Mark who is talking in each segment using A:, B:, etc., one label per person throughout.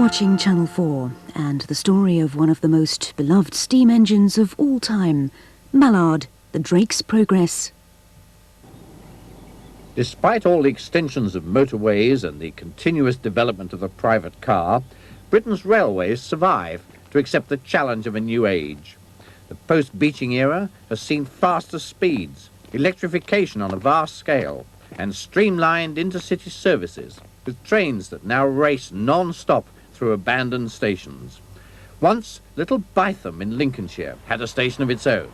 A: watching Channel 4 and the story of one of the most beloved steam engines of all time, Mallard, the Drake's Progress.
B: Despite all the extensions of motorways and the continuous development of the private car, Britain's railways survive to accept the challenge of a new age. The post-Beeching era has seen faster speeds, electrification on a vast scale, and streamlined intercity services, with trains that now race non-stop through abandoned stations. Once, little Bytham in Lincolnshire had a station of its own.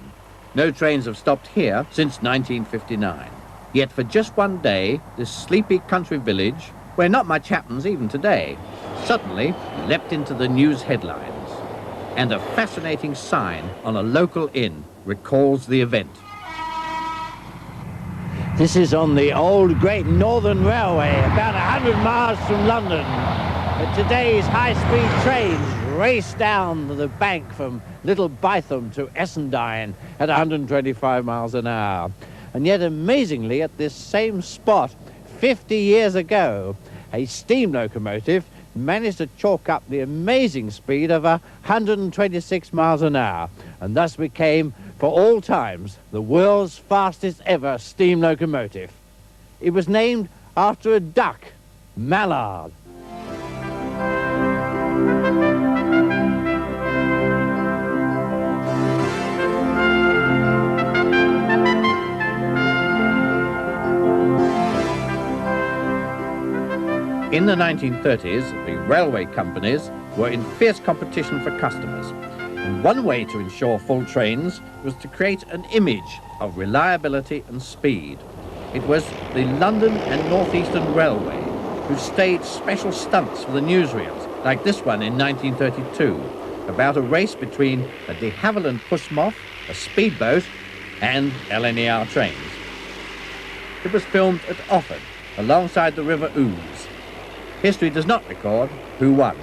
B: No trains have stopped here since 1959. Yet for just one day, this sleepy country village, where not much happens even today, suddenly leapt into the news headlines. And a fascinating sign on a local inn recalls the event.
C: This is on the old Great Northern Railway, about 100 miles from London. Today's high-speed trains race down the bank from Little Bytham to Essendine at 125 miles an hour. And yet, amazingly, at this same spot, 50 years ago, a steam locomotive managed to chalk up the amazing speed of 126 miles an hour, and thus became, for all times, the world's fastest ever steam locomotive. It was named after a duck, Mallard.
B: In the 1930s, the railway companies were in fierce competition for customers. And one way to ensure full trains was to create an image of reliability and speed. It was the London and North Eastern Railway who staged special stunts for the newsreels, like this one in 1932, about a race between a de Havilland Pushmoth, a speedboat, and LNER trains. It was filmed at Offord, alongside the River Ouse. History does not record who won.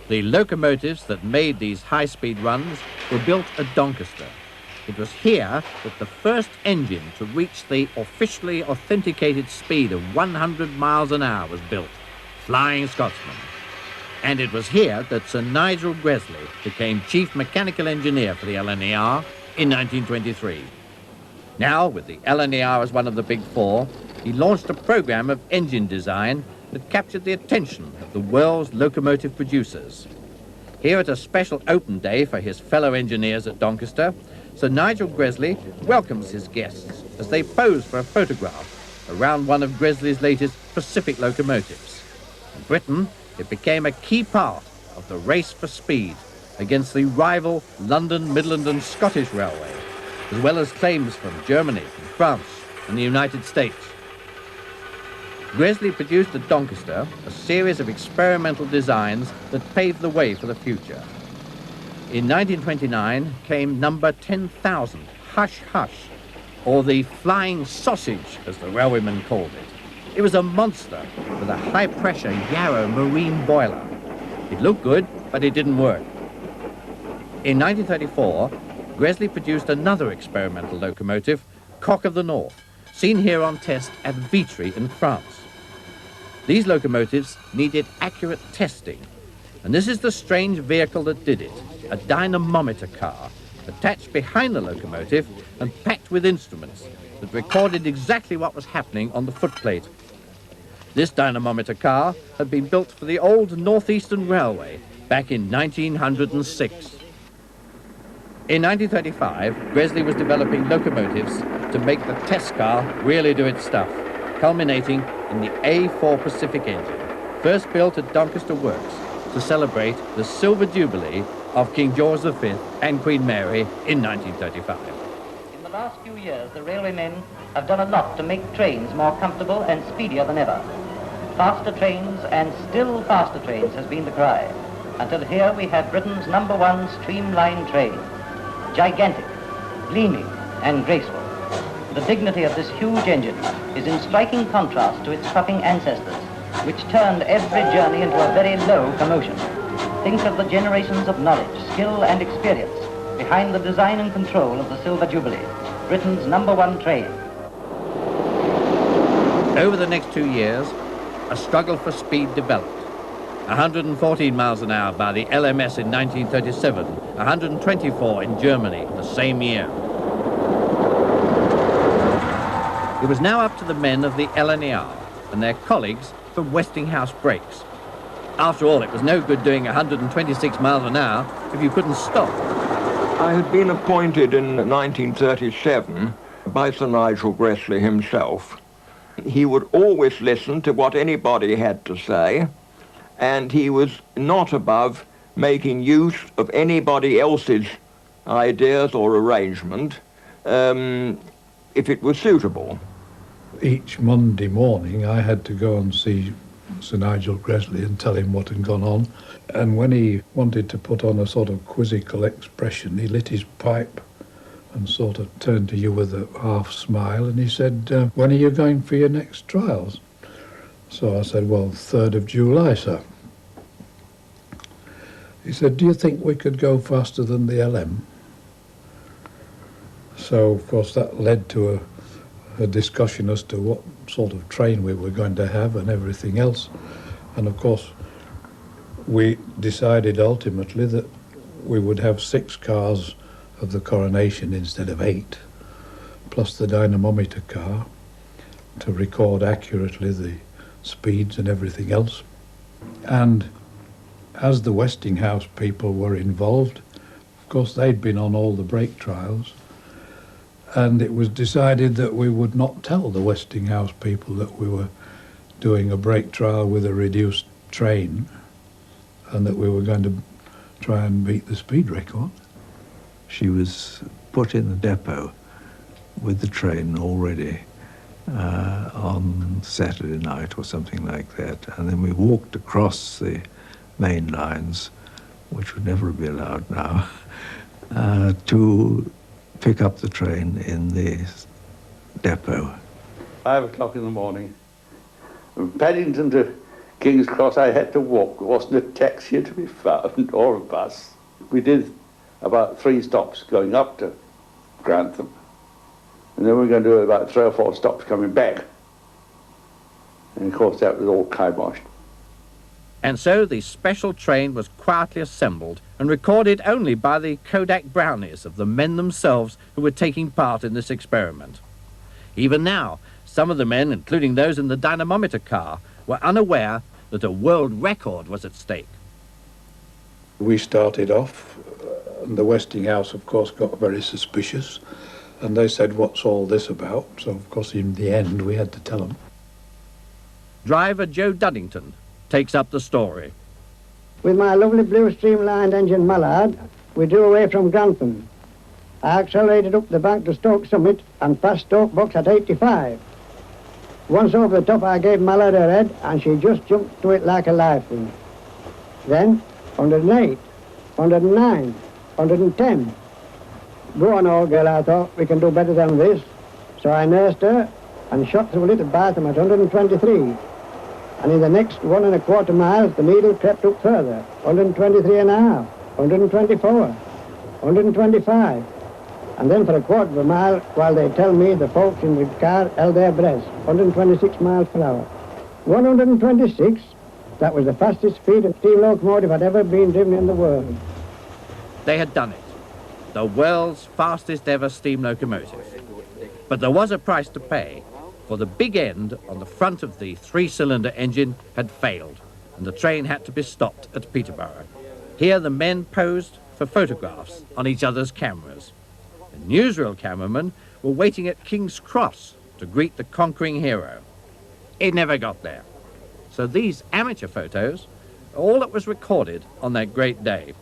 B: The locomotives that made these high-speed runs were built at Doncaster. It was here that the first engine to reach the officially authenticated speed of 100 miles an hour was built, Flying Scotsman. And it was here that Sir Nigel Gresley became Chief Mechanical Engineer for the LNER in 1923. Now, with the LNER as one of the big four, he launched a program of engine design that captured the attention of the world's locomotive producers. Here at a special open day for his fellow engineers at Doncaster, Sir Nigel Gresley welcomes his guests as they pose for a photograph around one of Gresley's latest Pacific locomotives. In Britain, it became a key part of the race for speed against the rival London, Midland and Scottish Railway, as well as claims from Germany, and France and the United States. Gresley produced at Doncaster a series of experimental designs that paved the way for the future. In 1929 came number 10,000, Hush Hush, or the Flying Sausage, as the railwaymen called it. It was a monster with a high-pressure Yarrow marine boiler. It looked good, but it didn't work. In 1934, Gresley produced another experimental locomotive, Cock of the North, seen here on test at Vitry in France. These locomotives needed accurate testing, and this is the strange vehicle that did it, a dynamometer car, attached behind the locomotive and packed with instruments that recorded exactly what was happening on the footplate. This dynamometer car had been built for the old North Eastern Railway back in 1906. In 1935, Gresley was developing locomotives to make the test car really do its stuff, culminating in the A4 Pacific engine, first built at Doncaster Works to celebrate the Silver Jubilee of King George V and Queen Mary in 1935.
D: In the last few years, the railwaymen have done a lot to make trains more comfortable and speedier than ever. Faster trains and still faster trains has been the cry, until here we have Britain's #1 streamlined train. Gigantic, gleaming and graceful. The dignity of this huge engine is in striking contrast to its puffing ancestors, which turned every journey into a very low commotion. Think of the generations of knowledge, skill and experience behind the design and control of the Silver Jubilee, Britain's #1 train.
B: Over the next 2 years, a struggle for speed developed. 114 miles an hour by the LMS in 1937, 124 in Germany the same year. It was now up to the men of the LNER and their colleagues from Westinghouse brakes. After all, it was no good doing 126 miles an hour if you couldn't stop.
E: I had been appointed in 1937 by Sir Nigel Gresley himself. He would always listen to what anybody had to say, and he was not above making use of anybody else's ideas or arrangement if it was suitable.
F: Each Monday morning I had to go and see Sir Nigel Gresley and tell him what had gone on. And when he wanted to put on a sort of quizzical expression, he lit his pipe and sort of turned to you with a half smile, and he said, when are you going for your next trials? So I said, well, 3rd of July, sir. He said, do you think we could go faster than the LM? So, of course, that led to a discussion as to what sort of train we were going to have and everything else. And, of course, we decided ultimately that we would have 6 cars of the Coronation instead of 8, plus the dynamometer car to record accurately the speeds and everything else. And as the Westinghouse people were involved, of course they'd been on all the brake trials, and it was decided that we would not tell the Westinghouse people that we were doing a brake trial with a reduced train and that we were going to try and beat the speed record.
G: She was put in the depot with the train already on Saturday night or something like that, and then we walked across the main lines, which would never be allowed now, to pick up the train in the depot.
H: 5 o'clock in the morning. From Paddington to King's Cross, I had to walk. There wasn't a taxi to be found or a bus. We did about 3 stops going up to Grantham, and then we were going to do about 3 or 4 stops coming back. And of course that was all kiboshed.
B: And so the special train was quietly assembled and recorded only by the Kodak brownies of the men themselves who were taking part in this experiment. Even now, some of the men, including those in the dynamometer car, were unaware that a world record was at stake.
F: We started off, and the Westinghouse, of course, got very suspicious, and they said, what's all this about? So, of course, in the end, we had to tell them.
B: Driver Joe Duddington takes up the story.
I: With my lovely blue streamlined engine Mallard, we drew away from Grantham. I accelerated up the bank to Stoke Summit and passed Stoke Box at 85. Once over the top, I gave Mallard her head, and she just jumped to it like a live thing. Then, 108, 109, 110. Go on, old girl, I thought, we can do better than this. So I nursed her and shot through a little bathroom at 123. And in the next 1 1/4 miles, the needle crept up further, 123 and a half, 124, 125. And then for a 1/4 of a mile, while they tell me the folks in the car held their breaths, 126 miles per hour. 126, that was the fastest speed a steam locomotive had ever been driven in the world.
B: They had done it. The world's fastest ever steam locomotive. But there was a price to pay, for the big end on the front of the 3-cylinder engine had failed, and the train had to be stopped at Peterborough. Here the men posed for photographs on each other's cameras. The newsreel cameramen were waiting at King's Cross to greet the conquering hero. It never got there. So these amateur photos are all that was recorded on that great day.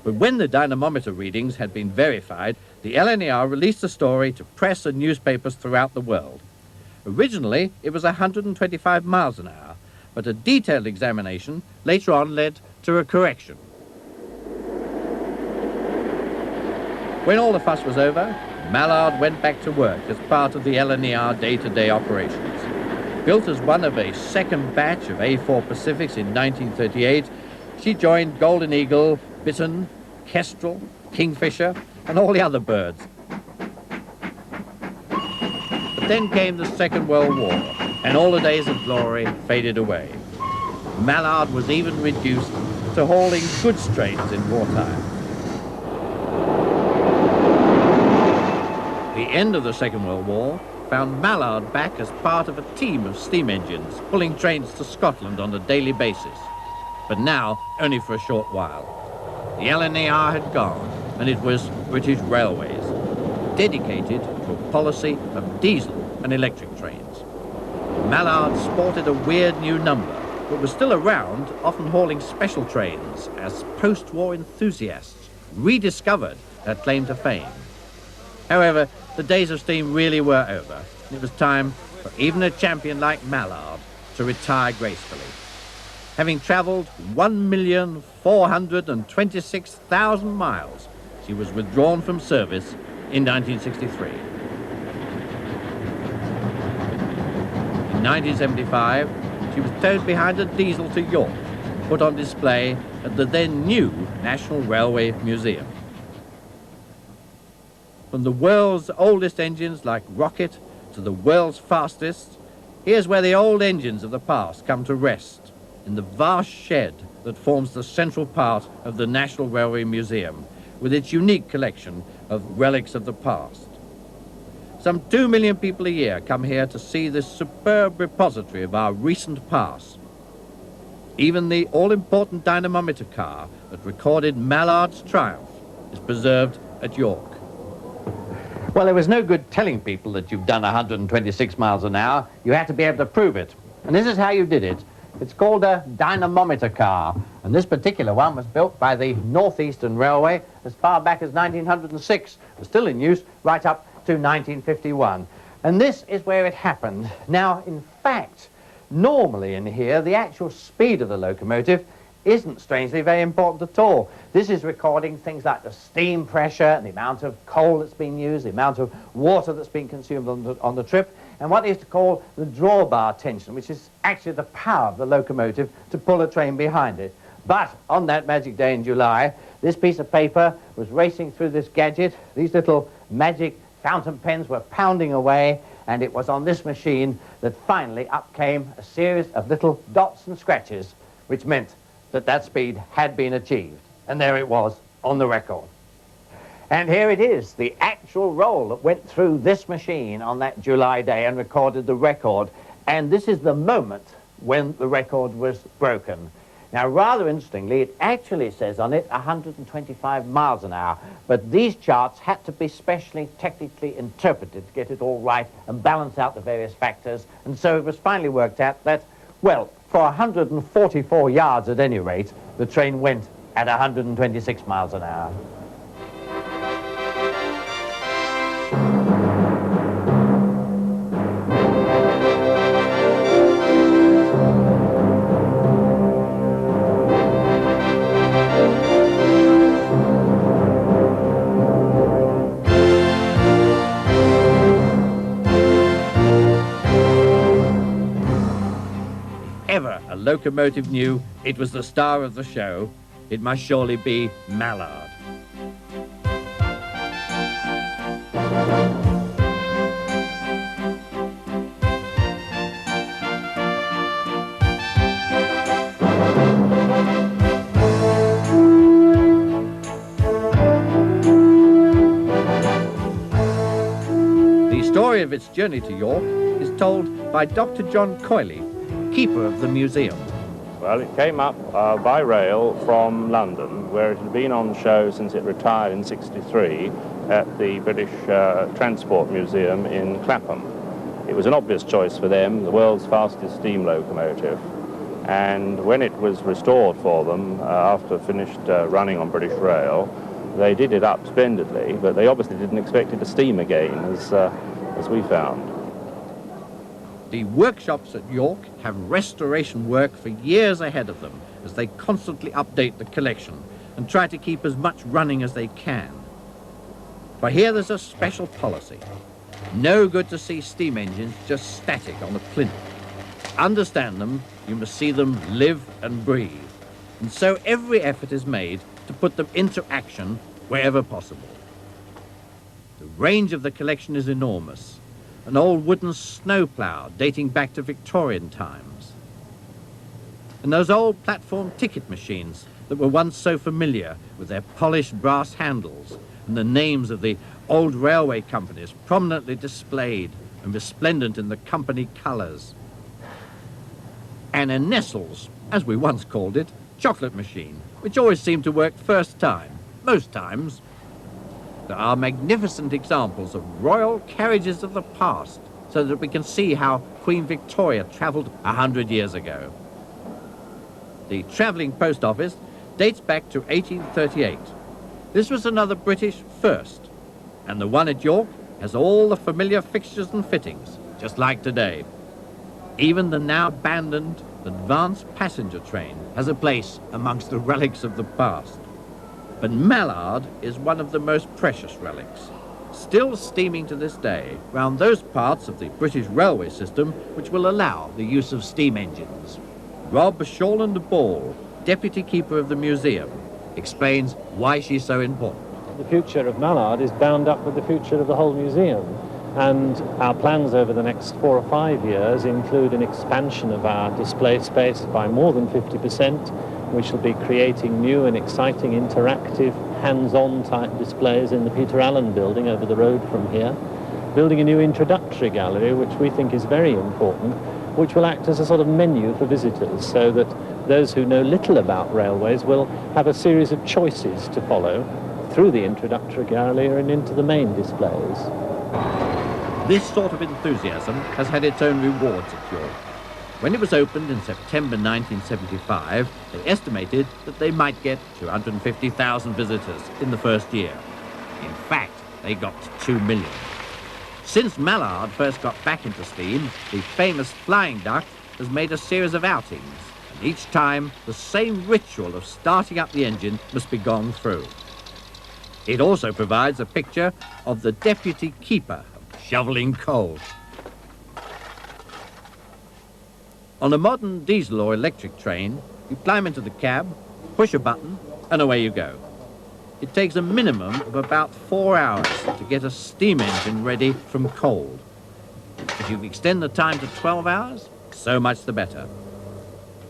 B: But when the dynamometer readings had been verified, the LNER released the story to press and newspapers throughout the world. Originally, it was 125 miles an hour, but a detailed examination later on led to a correction. When all the fuss was over, Mallard went back to work as part of the LNER day-to-day operations. Built as one of a second batch of A4 Pacifics in 1938, she joined Golden Eagle, Bittern, Kestrel, Kingfisher, and all the other birds. But then came the Second World War, and all the days of glory faded away. Mallard was even reduced to hauling goods trains in wartime. The end of the Second World War found Mallard back as part of a team of steam engines pulling trains to Scotland on a daily basis, but now only for a short while. The LNER had gone, and it was British Railways, dedicated to a policy of diesel and electric trains. Mallard sported a weird new number, but was still around, often hauling special trains as post-war enthusiasts rediscovered their claim to fame. However, the days of steam really were over, and it was time for even a champion like Mallard to retire gracefully. Having travelled 1,426,000 miles, she was withdrawn from service in 1963. In 1975, she was towed behind a diesel to York, put on display at the then new National Railway Museum. From the world's oldest engines like Rocket to the world's fastest, here's where the old engines of the past come to rest, in the vast shed that forms the central part of the National Railway Museum, with its unique collection of relics of the past. Some 2 million people a year come here to see this superb repository of our recent past. Even the all-important dynamometer car that recorded Mallard's triumph is preserved at York. Well, there was no good telling people that you've done 126 miles an hour. You had to be able to prove it. And this is how you did it. It's called a dynamometer car. And this particular one was built by the North Eastern Railway as far back as 1906. It was still in use right up to 1951. And this is where it happened. Now, in fact, normally in here, the actual speed of the locomotive isn't, strangely, very important at all. This is recording things like the steam pressure, the amount of coal that's been used, the amount of water that's been consumed on the trip, and what is to call the drawbar tension, which is actually the power of the locomotive to pull a train behind it. But on that magic day in July, this piece of paper was racing through this gadget. These little magic fountain pens were pounding away, and it was on this machine that finally up came a series of little dots and scratches, which meant that that speed had been achieved. And there it was on the record. And here it is, the actual roll that went through this machine on that July day and recorded the record. And this is the moment when the record was broken. Now, rather interestingly, it actually says on it 125 miles an hour, but these charts had to be specially technically interpreted to get it all right and balance out the various factors. And so it was finally worked out that, well, for 144 yards at any rate, the train went at 126 miles an hour. A locomotive knew it was the star of the show, it must surely be Mallard. The story of its journey to York is told by Dr. John Coyley, keeper of the museum.
J: Well, it came up by rail from London, where it had been on show since it retired in '63 at the British Transport Museum in Clapham. It was an obvious choice for them, the world's fastest steam locomotive. And when it was restored for them, after finished running on British Rail, they did it up splendidly, but they obviously didn't expect it to steam again, as we found.
B: The workshops at York have restoration work for years ahead of them as they constantly update the collection and try to keep as much running as they can. For here there's a special policy. No good to see steam engines just static on a plinth. To understand them, you must see them live and breathe. And so every effort is made to put them into action wherever possible. The range of the collection is enormous, an old wooden snowplough dating back to Victorian times. And those old platform ticket machines that were once so familiar with their polished brass handles and the names of the old railway companies prominently displayed and resplendent in the company colours. And a Nestle's, as we once called it, chocolate machine, which always seemed to work first time, most times. There are magnificent examples of royal carriages of the past, so that we can see how Queen Victoria travelled 100 years ago. The travelling post office dates back to 1838. This was another British first, and the one at York has all the familiar fixtures and fittings, just like today. Even the now abandoned advanced passenger train has a place amongst the relics of the past. But Mallard is one of the most precious relics, still steaming to this day round those parts of the British railway system which will allow the use of steam engines. Rob Shawland Ball, Deputy Keeper of the Museum, explains why she's so important.
K: The future of Mallard is bound up with the future of the whole museum. And our plans over the next 4 or 5 years include an expansion of our display space by more than 50%. We shall be creating new and exciting interactive hands-on type displays in the Peter Allen building over the road from here. Building a new introductory gallery, which we think is very important, which will act as a sort of menu for visitors, so that those who know little about railways will have a series of choices to follow through the introductory gallery and into the main displays.
B: This sort of enthusiasm has had its own rewards at York. When it was opened in September 1975, they estimated that they might get 250,000 visitors in the first year. In fact, they got 2 million. Since Mallard first got back into steam, the famous Flying Duck has made a series of outings, and each time the same ritual of starting up the engine must be gone through. It also provides a picture of the deputy keeper shoveling coal. On a modern diesel or electric train, you climb into the cab, push a button, and away you go. It takes a minimum of about 4 hours to get a steam engine ready from cold. If you extend the time to 12 hours, so much the better.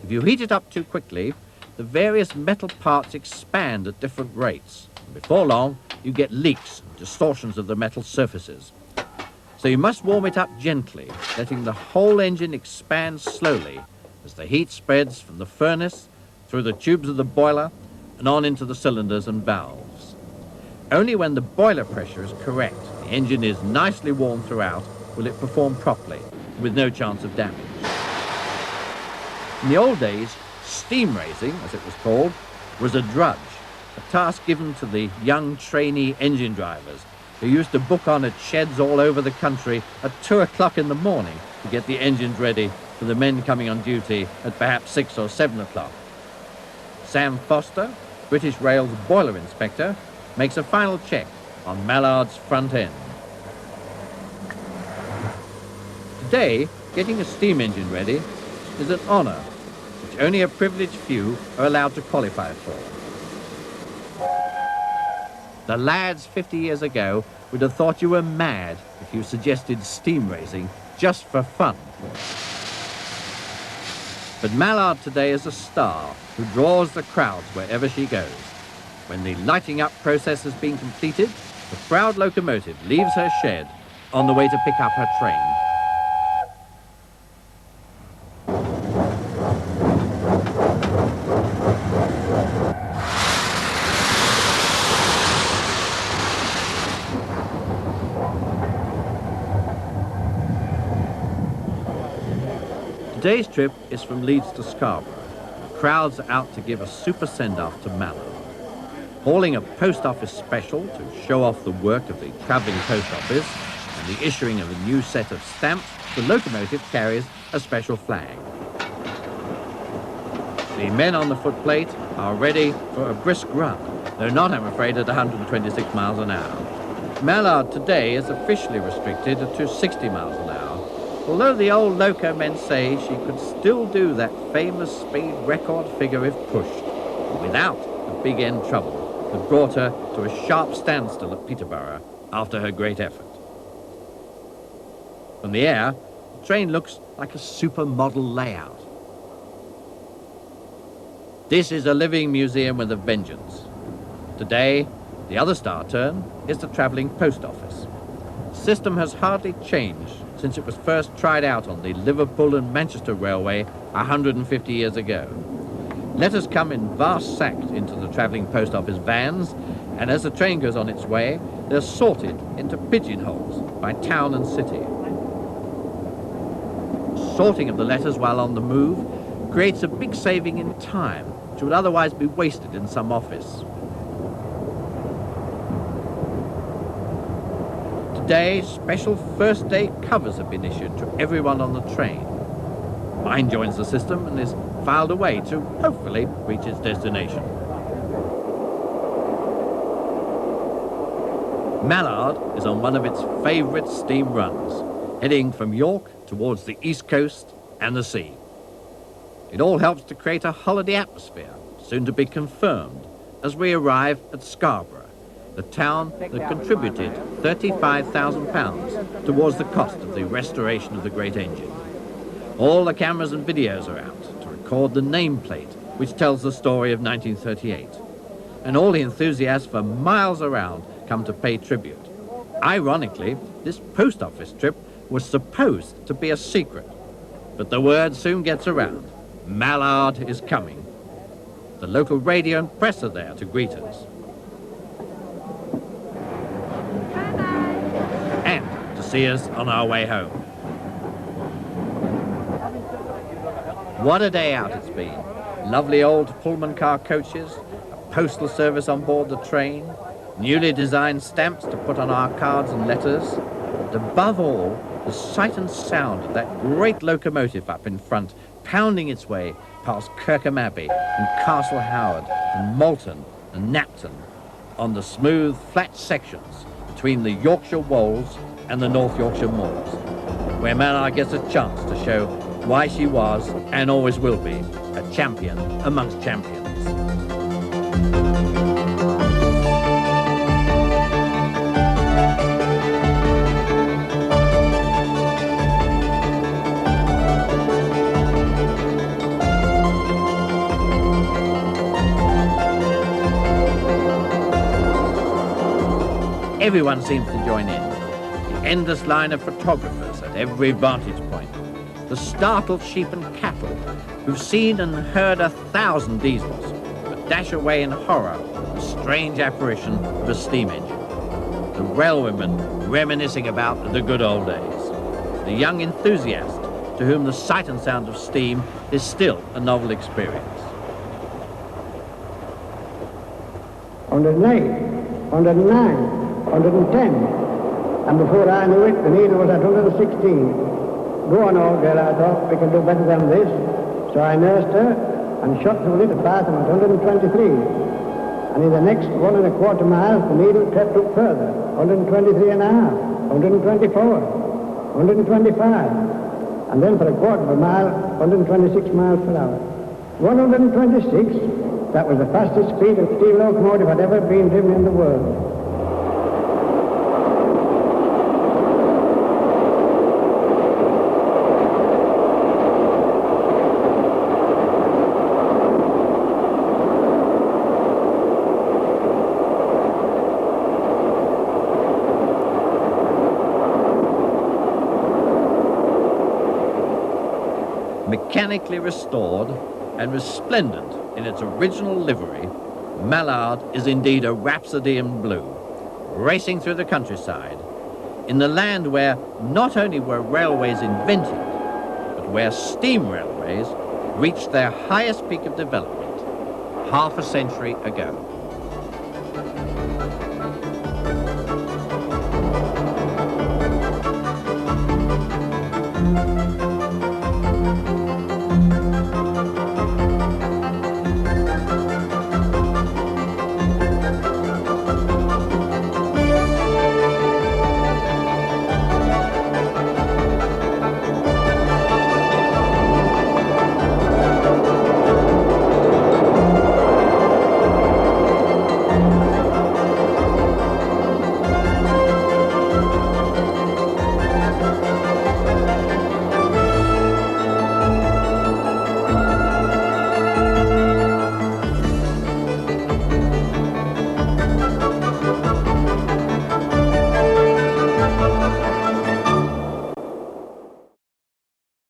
B: If you heat it up too quickly, the various metal parts expand at different rates. And before long, you get leaks and distortions of the metal surfaces. So you must warm it up gently, letting the whole engine expand slowly as the heat spreads from the furnace through the tubes of the boiler and on into the cylinders and valves. Only when the boiler pressure is correct, the engine is nicely warm throughout, will it perform properly, with no chance of damage. In the old days, steam raising, as it was called, was a drudge, a task given to the young trainee engine drivers who used to book on at sheds all over the country at 2 o'clock in the morning to get the engines ready for the men coming on duty at perhaps 6 or 7 o'clock. Sam Foster, British Rail's boiler inspector, makes a final check on Mallard's front end. Today, getting a steam engine ready is an honour which only a privileged few are allowed to qualify for. The lads 50 years ago would have thought you were mad if you suggested steam racing just for fun. But Mallard today is a star who draws the crowds wherever she goes. When the lighting up process has been completed, the proud locomotive leaves her shed on the way to pick up her train. Today's trip is from Leeds to Scarborough. The crowds are out to give a super send-off to Mallard. Hauling a post office special to show off the work of the travelling post office and the issuing of a new set of stamps, the locomotive carries a special flag. The men on the footplate are ready for a brisk run, though not, I'm afraid, at 126 miles an hour. Mallard today is officially restricted to 60 miles an hour, although the old loco men say she could still do that famous speed record figure if pushed, without the big end trouble that brought her to a sharp standstill at Peterborough after her great effort. From the air, the train looks like a supermodel layout. This is a living museum with a vengeance. Today, the other star turn is the travelling post office. The system has hardly changed since it was first tried out on the Liverpool and Manchester Railway 150 years ago. Letters come in vast sacks into the travelling post office vans, and as the train goes on its way, they're sorted into pigeonholes by town and city. Sorting of the letters while on the move creates a big saving in time, which would otherwise be wasted in some office. Today, special first day covers have been issued to everyone on the train. Mine joins the system and is filed away to hopefully reach its destination. Mallard is on one of its favourite steam runs, heading from York towards the east coast and the sea. It all helps to create a holiday atmosphere, soon to be confirmed, as we arrive at Scarborough, the town that contributed £35,000 towards the cost of the restoration of the great engine. All the cameras and videos are out to record the nameplate, which tells the story of 1938. And all the enthusiasts for miles around come to pay tribute. Ironically, this post office trip was supposed to be a secret, but the word soon gets around. Mallard is coming. The local radio and press are there to greet us. And to see us on our way home. What a day out it's been. Lovely old Pullman car coaches, a postal service on board the train, newly designed stamps to put on our cards and letters, and above all, the sight and sound of that great locomotive up in front, pounding its way past Kirkham Abbey and Castle Howard and Malton and Knapton on the smooth, flat sections between the Yorkshire Wolds and the North Yorkshire Moors, where Mallard gets a chance to show why she was, and always will be, a champion amongst champions. Everyone seems to join in. The endless line of photographers at every vantage point. The startled sheep and cattle who've seen and heard 1,000 diesels, but dash away in horror at the strange apparition of a steam engine. The railwaymen reminiscing about the good old days. The young enthusiast to whom the sight and sound of steam is still a novel experience.
I: 108, 109. 110, and before I knew it, the needle was at 116. Go on, old girl, I thought, we can do better than this. So I nursed her and shot through a little path at 123. And in the next 1¼ miles, the needle crept up further, 123 and a half, 124, 125, and then for a quarter of a mile, 126 miles per hour. 126, that was the fastest speed of steam locomotive had ever been driven in the world.
B: Mechanically restored and resplendent in its original livery, Mallard is indeed a rhapsody in blue, racing through the countryside, in the land where not only were railways invented, but where steam railways reached their highest peak of development half a century ago.